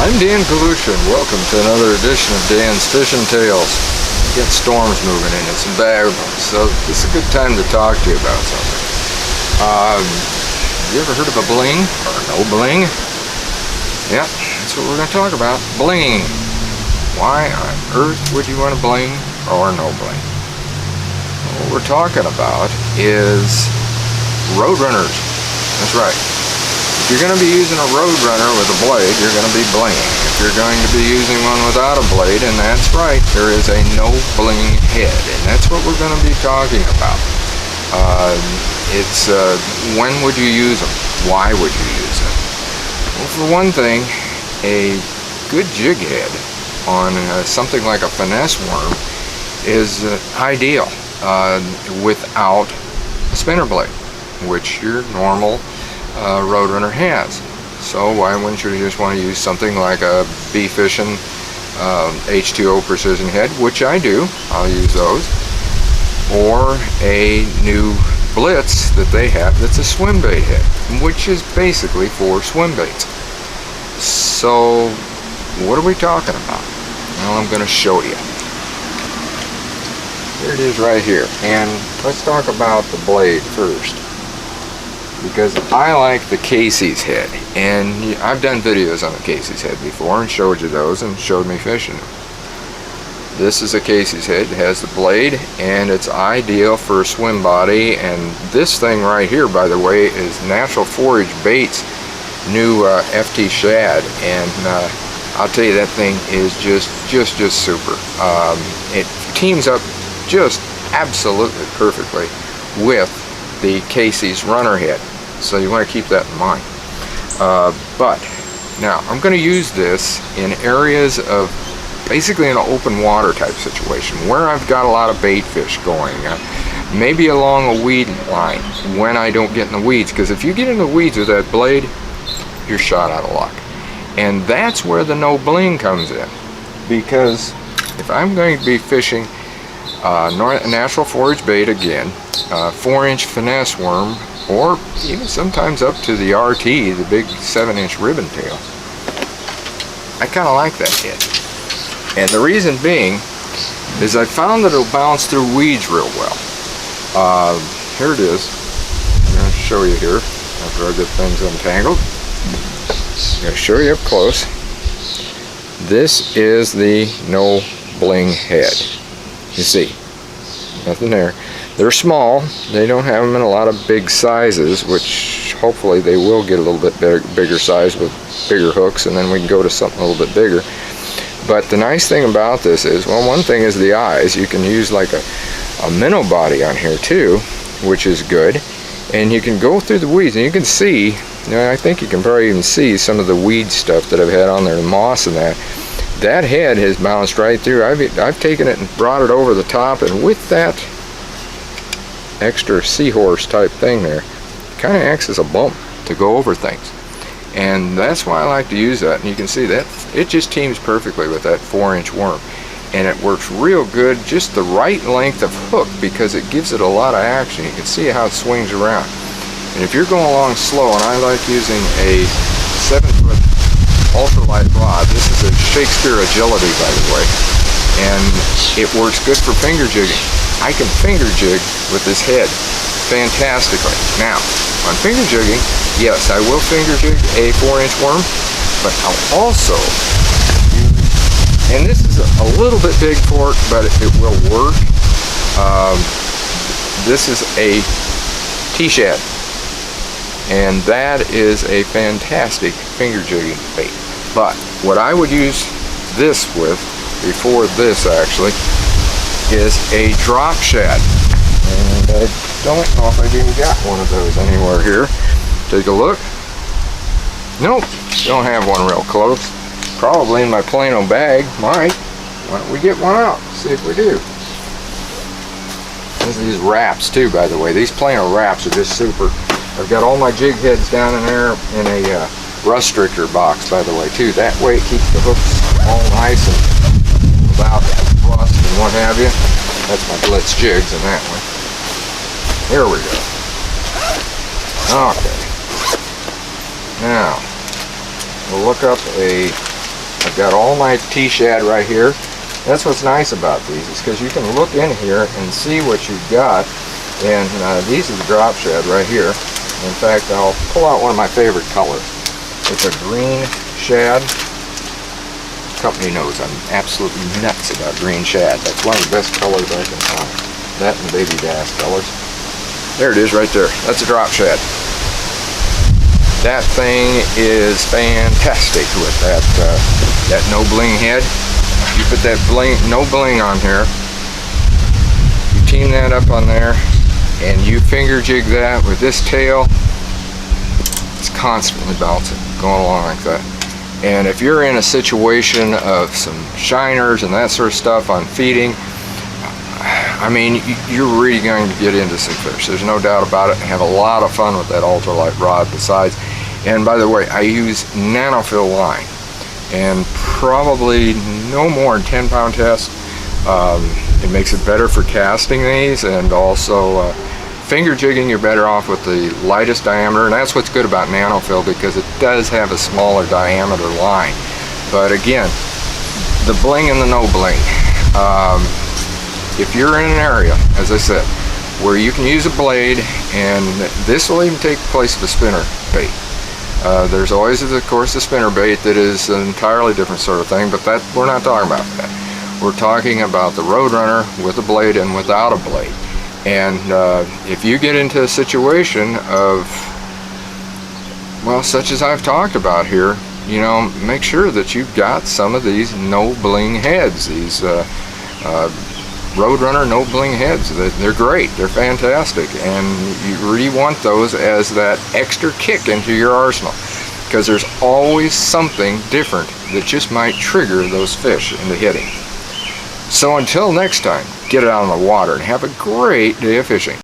I'm Dan Pollution. Welcome to another edition of Dan's Fishing Tales. Get storms moving in, it's bad, so this is a good time to talk to you about something. You ever heard of a bling or no bling? Yeah, that's what we're going to talk about. Bling. Why on earth would you want a bling or no bling? What we're talking about is road runners. That's right. If you're going to be using a road runner with a blade, you're going to be blinging. If you're going to be using one without a blade, and that's right, there is a no bling head, and that's what we're going to be talking about. When would you use them? Why would you use them? Well, for one thing, a good jig head on something like a finesse worm is ideal without a spinner blade, which your normal road runner has. So why wouldn't you just want to use something like a bee fishing H2O precision head, which I do, I'll use those, or a new Blitz that they have that's a swim bait head, which is basically for swim baits. So what are we talking about? Well, I'm going to show you. Here it is right here, and let's talk about the blade first, because I like the Casey's head, and I've done videos on the Casey's head before and showed you those and showed me fishing them. This is a Casey's head. It has the blade, and it's ideal for a swim body. And this thing right here, by the way, is Natural Forage Baits new FT shad, and I'll tell you, that thing is just super. It teams up just absolutely perfectly with the Casey's runner head, so you want to keep that in mind. But now I'm going to use this in areas of basically an open water type situation where I've got a lot of bait fish going, maybe along a weed line when I don't get in the weeds, because if you get in the weeds with that blade, you're shot out of luck. And that's where the no bling comes in, because if I'm going to be fishing natural forage bait again, 4-inch finesse worm, or even sometimes up to the RT, the big 7-inch ribbon tail, I kind of like that head. And the reason being is I found that it'll bounce through weeds real well. Here it is. I'm going to show you here after I get things untangled. I'm going to show you up close. This is the no bling head. You see, nothing there. They're small. They don't have them in a lot of big sizes, which hopefully they will get a little bit bigger size with bigger hooks, and then we can go to something a little bit bigger. But the nice thing about this is, well, one thing is the eyes. You can use like a minnow body on here too, which is good. And you can go through the weeds, and you can see, I think you can probably even see some of the weed stuff that I've had on there, the moss and that. That head has bounced right through. I've taken it and brought it over the top, and with that extra seahorse type thing there, it kind of acts as a bump to go over things. And that's why I like to use that. And you can see that it just teams perfectly with that 4-inch worm, and it works real good, just the right length of hook, because it gives it a lot of action. You can see how it swings around. And if you're going along slow, and I like using a 7-foot ultralight rod, this is a Shakespeare Agility, by the way, and it works good for finger jigging. I can finger jig with this head fantastically. Now, on finger jigging, yes, I will finger jig a 4-inch worm, but I'll also use, and this is a little bit big for it, but it will work. This is a T-shad, and that is a fantastic finger jigging bait. But what I would use this with, before this actually, is a drop shad. And I don't know if I've even got one of those anywhere here. Take a look. Nope, don't have one real close. Probably in my Plano bag. Might. Why don't we get one out? See if we do. There's these wraps too, by the way. These Plano wraps are just super. I've got all my jig heads down in there in a rust restrictor box, by the way, too. That way it keeps the hooks all nice and without rust and what have you. That's my Blitz jigs in that one. Here we go. Okay. Now, we'll look up a I've got all my T-shad right here. That's what's nice about these, is because you can look in here and see what you've got. And these are the drop shad right here. In fact, I'll pull out one of my favorite colors. It's a green shad. Company knows I'm absolutely nuts about green shad. That's one of the best colors I can find. That and baby bass colors. There it is right there. That's a drop shad. That thing is fantastic with that No Bling head. You put that No Bling on here, you team that up on there, and you finger jig that with this tail. It's constantly bouncing, going along like that. And if you're in a situation of some shiners and that sort of stuff on feeding, I mean, you're really going to get into some fish. There's no doubt about it. Have a lot of fun with that ultralight rod besides. And by the way, I use nanofill line, and probably no more than 10-pound test. It makes it better for casting these, and also finger jigging, you're better off with the lightest diameter, and that's what's good about nanofill, because it does have a smaller diameter line. But again, the Bling and the No Bling, if you're in an area, as I said, where you can use a blade, and this will even take the place of a spinner bait. There's always, of course, a spinner bait that is an entirely different sort of thing, but that we're not talking about that. We're talking about the Road Runner with a blade and without a blade. And if you get into a situation of, well, such as I've talked about here, you know, make sure that you've got some of these No Bling heads, these Road Runner No Bling heads. They're great, they're fantastic, and you really want those as that extra kick into your arsenal, because there's always something different that just might trigger those fish into hitting. So until next time, get it out on the water and have a great day of fishing.